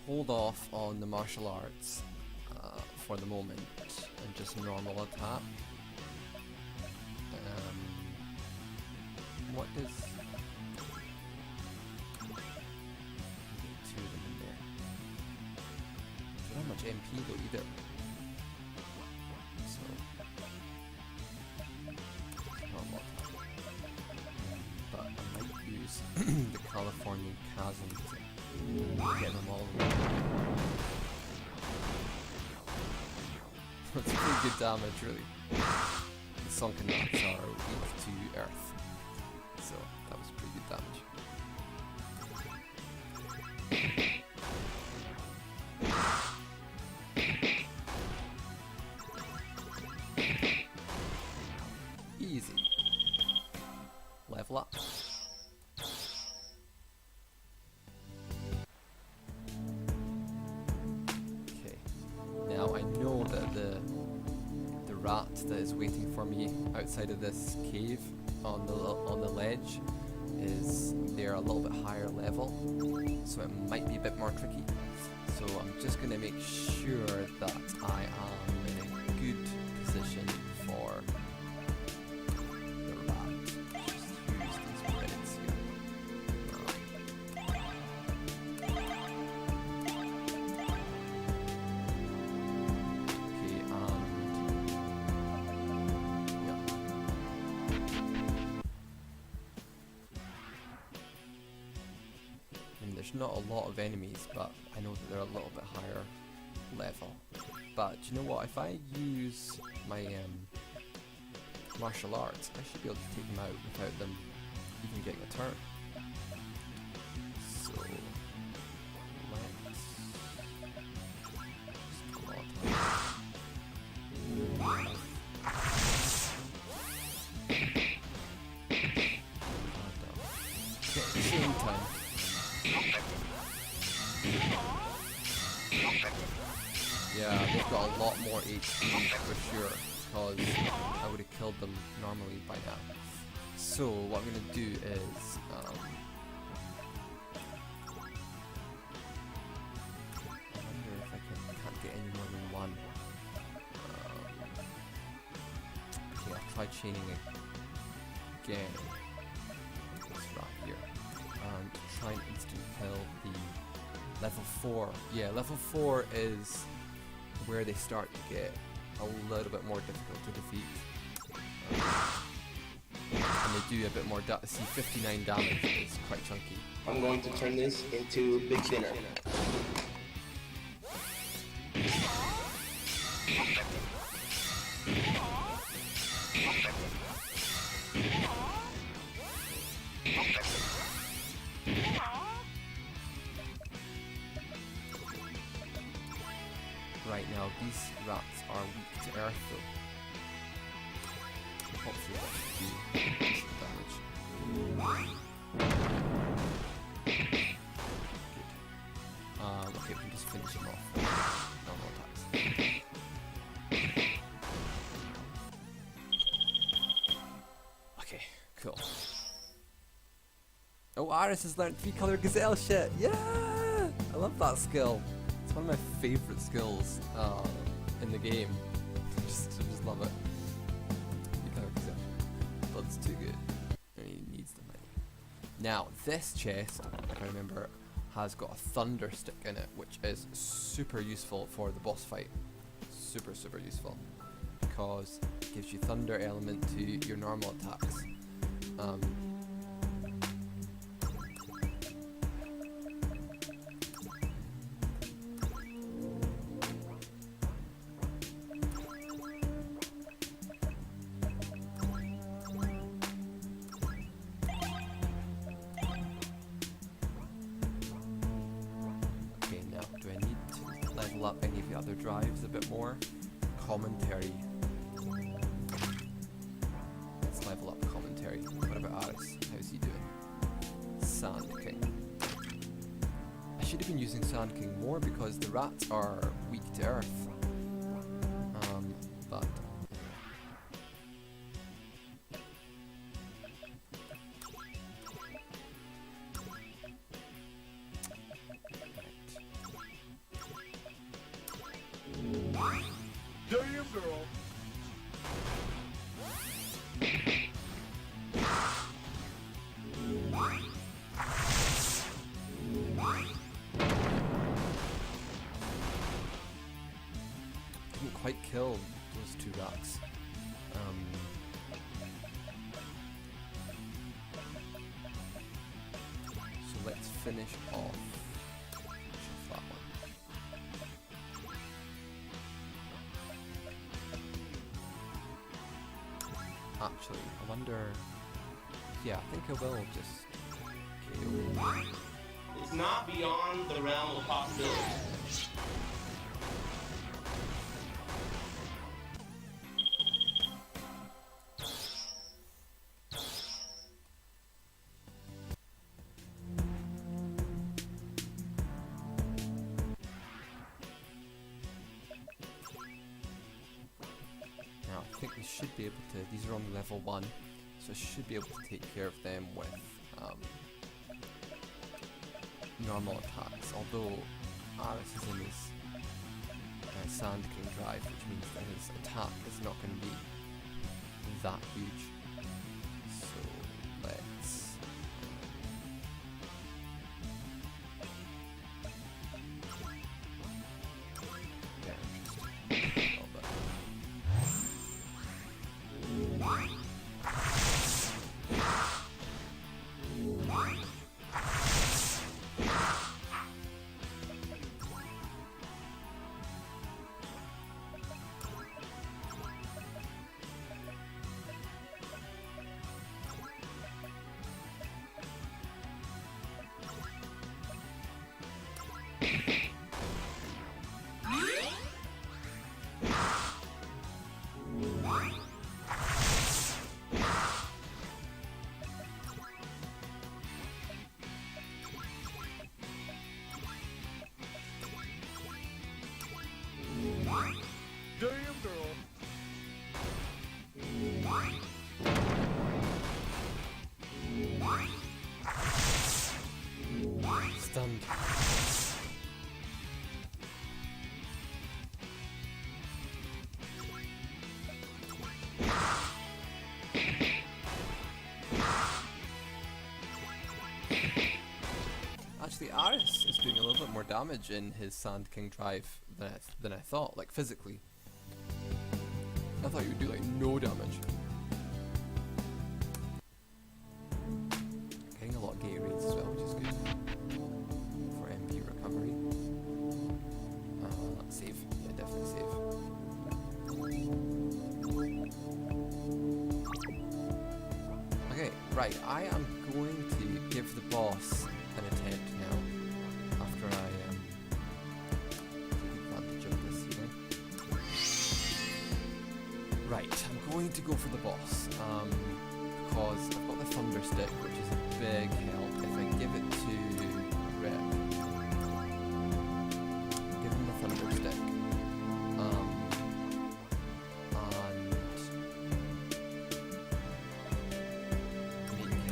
Speaker 1: hold off on the martial arts for the moment and just normal attack. What does... two of them in there. Don't have much MP though either. So normal attack. But I might use the Californian Chasm to get them all away. That's pretty good damage, really. The sunken nuts are weak to earth, so that was pretty good damage. Easy. Level up. Okay. Now I know that the rat that is waiting for me outside of this cave on the ledge is they're a little bit higher level, so it might be a bit more tricky. So I'm just gonna make sure that I am in a good position for the rat. Just use these credits here. There's not a lot of enemies, but I know that they're a little bit higher level. But do you know what? If I use my martial arts, I should be able to take them out without them even getting a turn. So let's just come on. Okay, at the same time. Yeah, they've got a lot more HP for sure, because I would have killed them normally by now. So what I'm going to do is I wonder if I can't get any more than one. Okay, I'll try chaining again. This right here. And try and instant kill the level 4. Yeah, level 4 is where they start to get a little bit more difficult to defeat. And they do a bit more see 59 damage is quite chunky.
Speaker 3: I'm going to turn this into Big Dinner.
Speaker 1: Right now, these rats are weak to earth though. Hopefully that should do decent damage. Good. Okay, we can just finish him off. Normal attacks. Okay, cool. Oh, Iris has learned 3-color gazelle shit! Yeah! I love that skill. It's one of my favourite skills in the game. I just love it. 3-color gazelle. Blood's too good. And he needs the money. Now, this chest, if I remember, has got a thunder stick in it, which is super useful for the boss fight. Super, super useful. Because it gives you thunder element to your normal attacks. Okay, now, do I need to level up any of the other drives a bit more? Commentary. Let's level up commentary. What about Aris? How's he doing? Sand King. I should have been using Sand King more because the rats are weak to earth. But
Speaker 2: Damn, girl.
Speaker 1: didn't quite kill those 2 rats. So let's finish off that one. Actually, I wonder. Yeah, I think I will just KO.
Speaker 3: It's not beyond the realm of possibility.
Speaker 1: Now, I think we should be able to. These are on level 1, so I should be able to take care of them with normal attacks. Although Aris is in his Sand King drive, which means that his attack is not going to be that huge. So let's. Get interested a little bit.
Speaker 2: Damn, girl.
Speaker 1: Stunned. Actually, Aris is doing a little bit more damage in his Sand King drive than I thought, like physically. I thought he would do like no damage. lot of Gatorades as well, which is good for MP recovery. Save. Yeah, definitely save. Okay, right. I am going to give the boss an attempt now after I take advantage of this, you know. Right, I'm going to go for the boss because I've got the Thunder Stick, which is a big help. If I give it to Rep, give him the Thunder Stick, and make him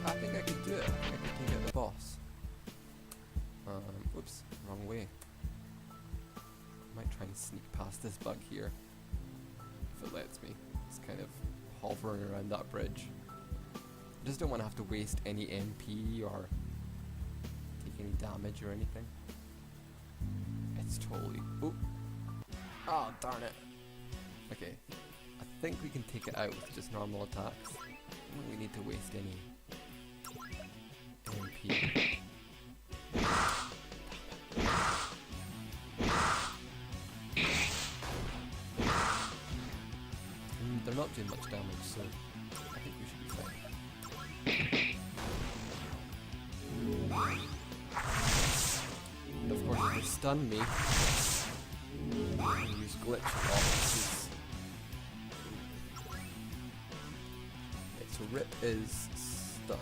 Speaker 1: I think I could do it. I think I can get the boss. Whoops, wrong way. Might try and sneak past this bug here, if it lets me. It's kind of hovering around that bridge. I just don't want to have to waste any MP or take any damage or anything. It's totally... Oh! Oh, darn it! Okay, I think we can take it out with just normal attacks. I don't think we need to waste any MP. They're not doing much damage, so I think we should be fine. And of course, if they stun me, I use glitch blocks. Okay, so Rip is stunned.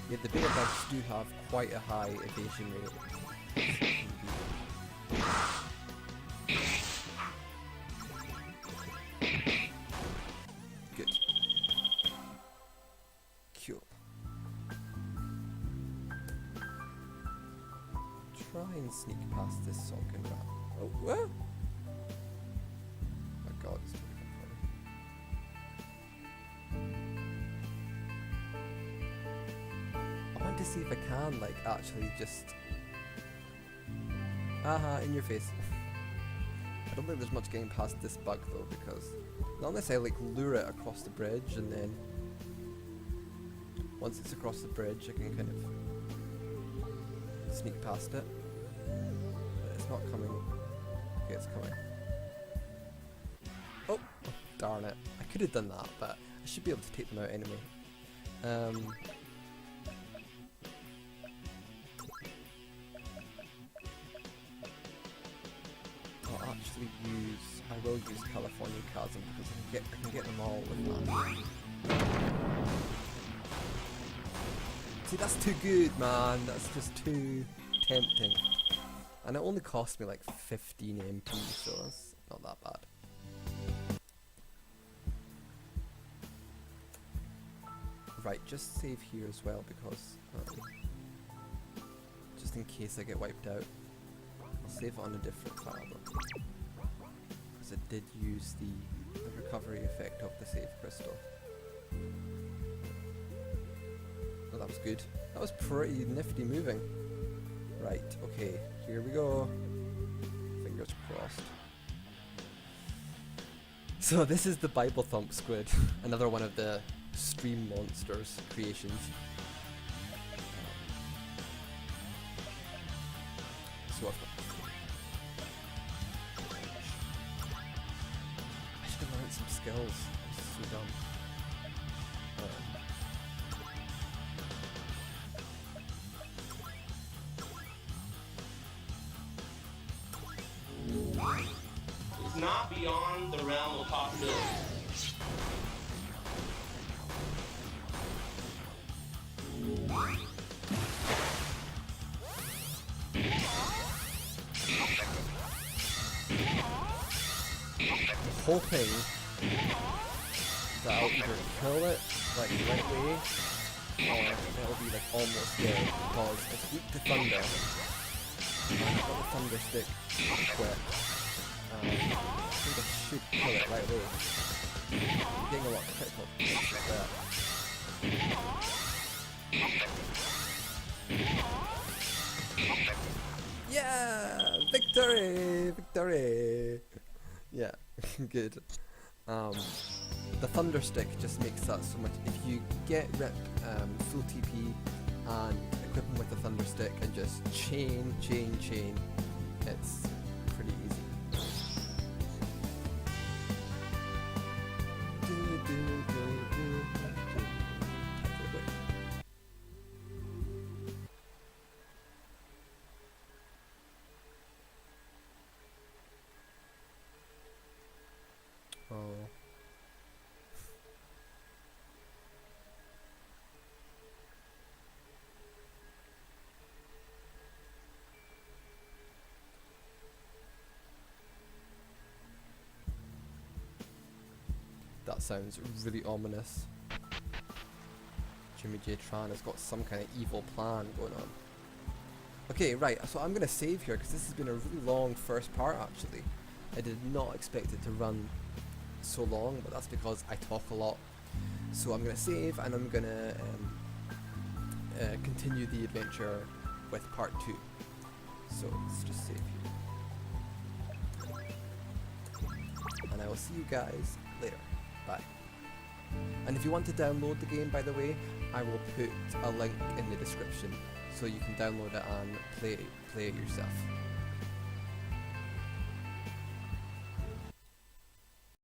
Speaker 1: Yeah, the bigger bugs do have quite a high evasion rate. Good. Cool. Try and sneak past this sunken rat. Oh, what? Oh my god, it's totally to see if I can, like, actually just... Aha, in your face. I don't think there's much getting past this bug though, because not unless I like lure it across the bridge, and then once it's across the bridge I can kind of sneak past it. But it's not coming. Okay, it's coming. Oh, darn it. I could have done that, but I should be able to take them out anyway. I will use California Chasm because I can get them all with that. See, that's too good, man. That's just too tempting. And it only cost me like 15 MP, so that's not that bad. Right, just save here as well because just in case I get wiped out. I'll save it on a different tab. It did use the recovery effect of the save crystal. Oh, that was good. That was pretty nifty moving. Right, okay, here we go. Fingers crossed. So this is the Bible Thump Squid, another one of the stream monsters creations. So I've got some skills. So dumb.
Speaker 3: It's not beyond the realm of possibility.
Speaker 1: Hoping that I'll either kill it like right away it'll be like almost dead because it's weak to thunder. And I've got the thunder stick equipped. I think I should kill it right away. I'm getting a lot of critical hits like that. Yeah! Victory! Victory! Yeah, good. The thunder stick just makes that so much. If you get Rip full TP and equip him with the thunder stick and just chain, it's pretty easy. Oh. That sounds really ominous. Jimmy J. Tran has got some kind of evil plan going on. Okay, right, so I'm gonna save here because this has been a really long first part actually. I did not expect it to run so long, but that's because I talk a lot. So I'm gonna save and I'm gonna continue the adventure with part 2. So let's just save here. And I will see you guys later. Bye. And if you want to download the game, by the way, I will put a link in the description so you can download it and play it yourself.